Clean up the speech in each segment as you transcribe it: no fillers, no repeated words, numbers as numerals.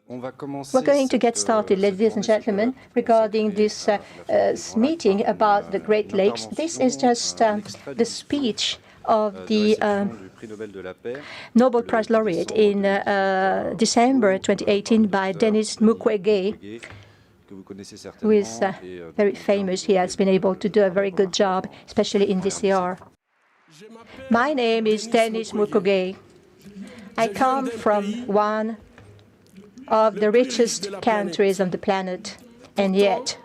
We're going to get started, ladies and gentlemen, regarding this meeting about the Great Lakes. This is just the speech of the Nobel Prize laureate in December 2018 by Denis Mukwege, who is very famous. He has been able to do a very good job, especially in DCR. My name is Denis Mukwege. I come from one of the richest countries on the planet, and yet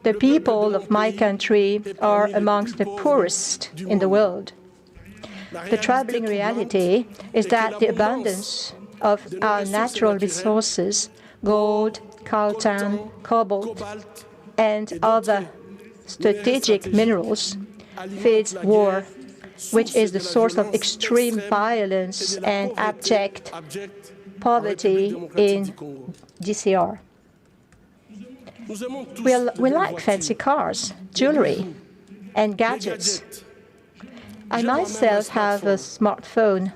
the people of my country are amongst the poorest in the world. The troubling reality is that the abundance of our natural resources, gold, coltan, cobalt, and other strategic minerals, feeds war, which is the source of extreme violence and abject poverty in DCR. We like fancy cars, jewelry, and gadgets. I myself have a smartphone.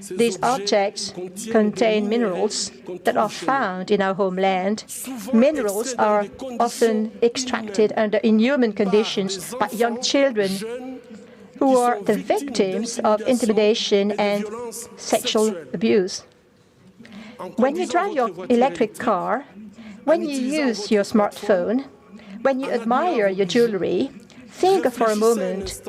These objects contain minerals that are found in our homeland. Minerals are often extracted under inhuman conditions by young children who are the victims of intimidation and sexual abuse. When you drive your electric car, when you use your smartphone, when you admire your jewelry, think for a moment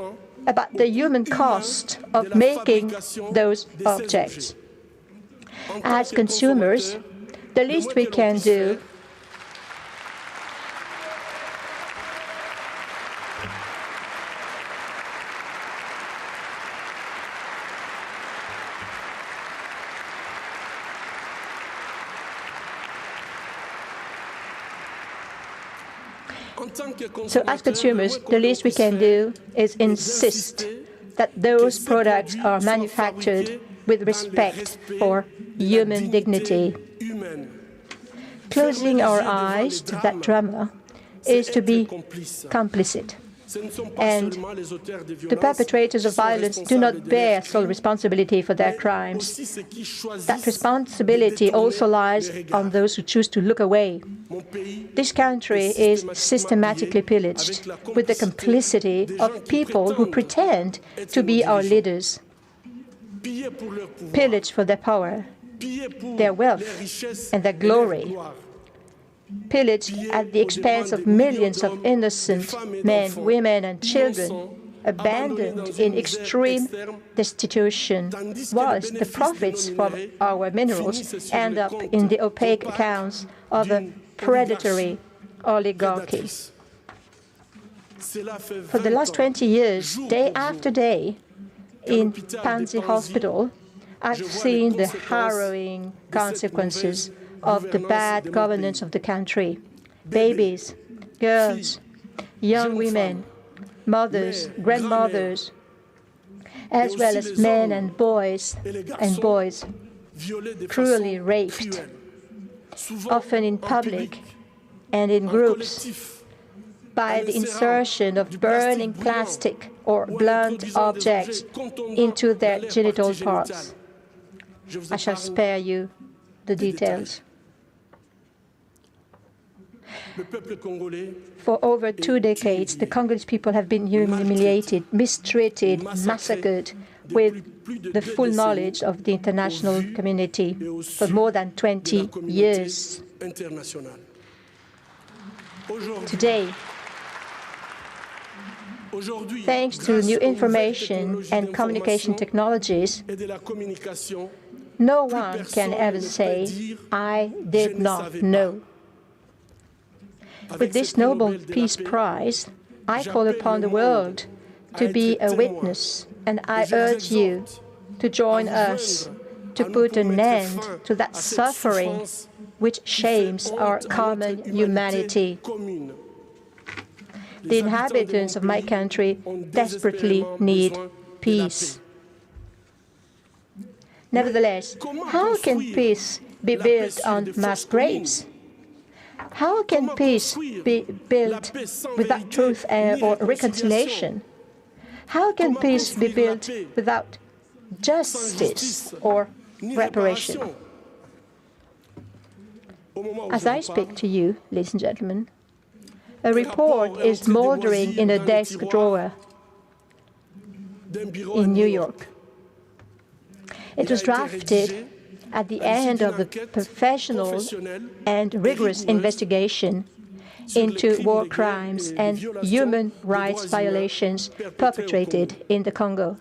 about the human cost of making those objects. As consumers, the least we can do is insist that those products are manufactured with respect for human dignity. Closing our eyes to that drama is to be complicit. And the perpetrators of violence do not bear sole responsibility for their crimes. That responsibility also lies on those who choose to look away. This country is systematically pillaged with the complicity of people who pretend to be our leaders. Pillaged for their power, their wealth, and their glory. Pillaged at the expense of millions of innocent men, women, and children, abandoned in extreme destitution, whilst the profits from our minerals end up in the opaque accounts of a predatory oligarchy. For the last 20 years, day after day, in Panzi Hospital, I've seen the harrowing consequences of the bad governance of the country. Babies, girls, young women, mothers, grandmothers, as well as men and boys cruelly raped, often in public and in groups, by the insertion of burning plastic or blunt objects into their genital parts. I shall spare you the details. For over 2 decades, the Congolese people have been humiliated, mistreated, massacred, with the full knowledge of the international community for more than 20 years. Today, thanks to new information and communication technologies, no one can ever say, "I did not know." With this Nobel Peace Prize, I call upon the world to be a witness, and I urge you to join us to put an end to that suffering which shames our common humanity. The inhabitants of my country desperately need peace. Nevertheless, how can peace be built on mass graves? How can peace be built without truth or reconciliation? How can peace be built without justice or reparation? As I speak to you, ladies and gentlemen, a report is moldering in a desk drawer in New York. It was drafted at the end of a professional and rigorous investigation into war crimes and human rights violations perpetrated in the Congo.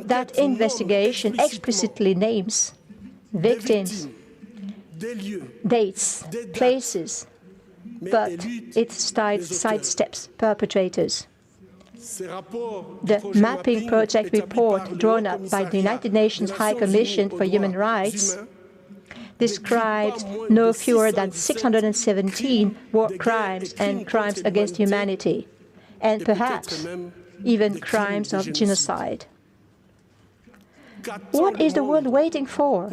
That investigation explicitly names victims, dates, places, but it sidesteps perpetrators. The mapping project report drawn up by the United Nations High Commission for Human Rights describes no fewer than 617 war crimes and crimes against humanity, and perhaps even crimes of genocide. What is the world waiting for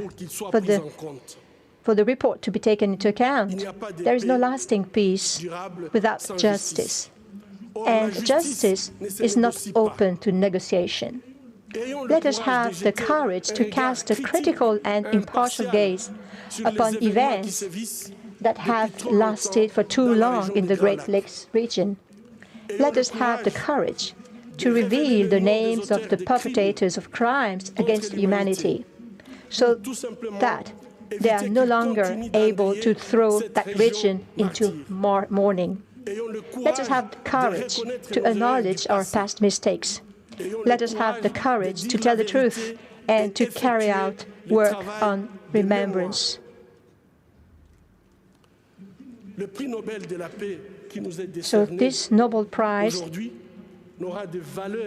the report to be taken into account? There is no lasting peace without justice. And justice is not open to negotiation. Let us have the courage to cast a critical and impartial gaze upon events that have lasted for too long in the Great Lakes region. Let us have the courage to reveal the names of the perpetrators of crimes against humanity, so that they are no longer able to throw that region into mourning. Let us have the courage to acknowledge our past mistakes. Let us have the courage to tell the truth and to carry out work on remembrance. So this Nobel Prize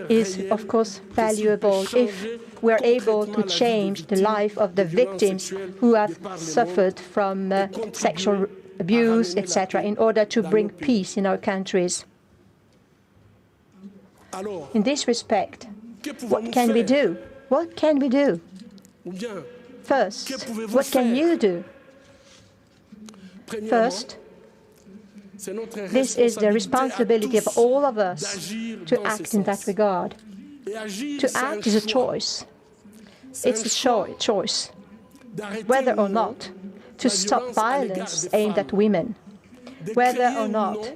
is, of course, valuable if we are able to change the life of the victims who have suffered from sexual abuse, etc., in order to bring peace in our countries. In this respect, what can we do? What can we do? First, what can you do? First, this is the responsibility of all of us to act in that regard. To act is a choice. It's a choice, whether or not to stop violence aimed at women, whether or not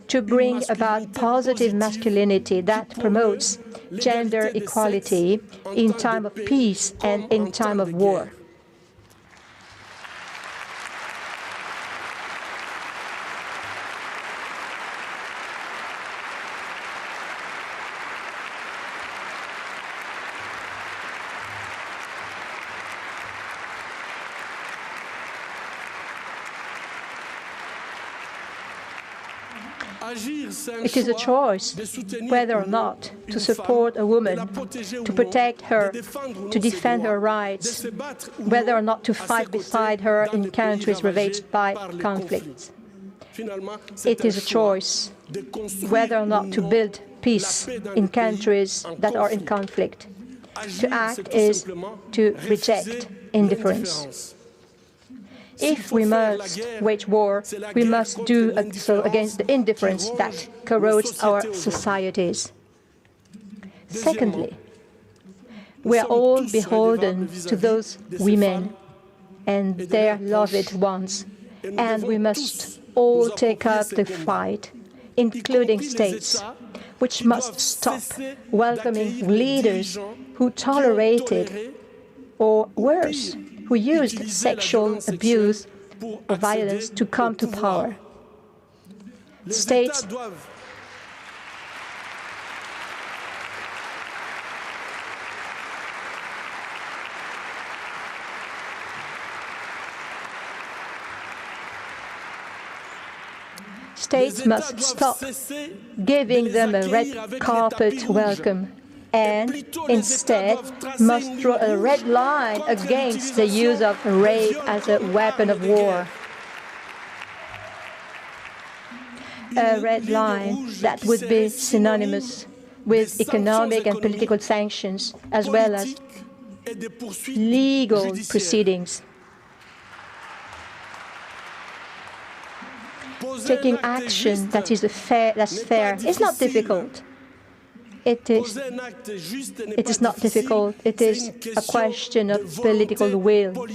to bring about positive masculinity that promotes gender equality in time of peace and in time of war. It is a choice whether or not to support a woman, to protect her, to defend her rights, whether or not to fight beside her in countries ravaged by conflicts. It is a choice whether or not to build peace in countries that are in conflict. To act is to reject indifference. If we must wage war, we must do so against the indifference that corrodes our societies. Secondly, we are all beholden to those women and their loved ones, and we must all take up the fight, including states, which must stop welcoming leaders who tolerated, or worse, who used sexual abuse or violence to come to power. States must stop giving them a red carpet welcome, and instead must draw a red line against the use of rape as a weapon of war. A red line that would be synonymous with economic and political sanctions, as well as legal proceedings. Taking action that is fair is not difficult. It is not difficult. It is a question of political will.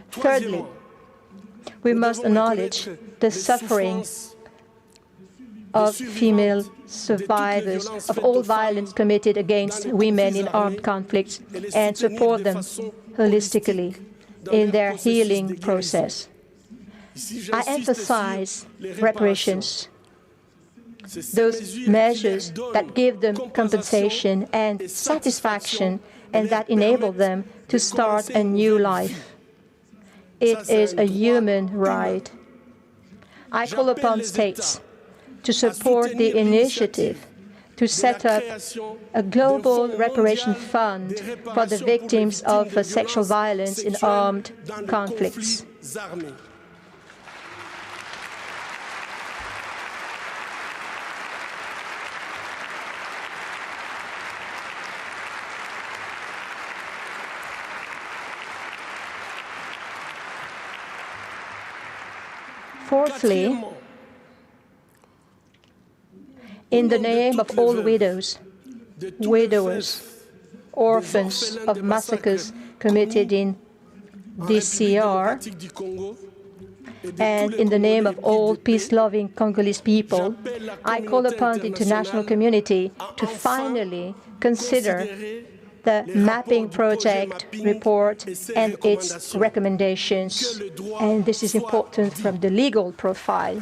Thirdly, We must acknowledge the suffering of female survivors of all violence committed against women in armed conflicts and support them holistically in their healing process. I emphasize reparations, those measures that give them compensation and satisfaction and that enable them to start a new life. It is a human right. I call upon states to support the initiative to set up a global reparation fund for the victims of sexual violence in armed conflicts. Fourthly, in the name of all widows, widowers, orphans of massacres committed in DCR, and in the name of all peace-loving Congolese people, I call upon the international community to finally consider the mapping project report and its recommendations. And this is important from the legal profile.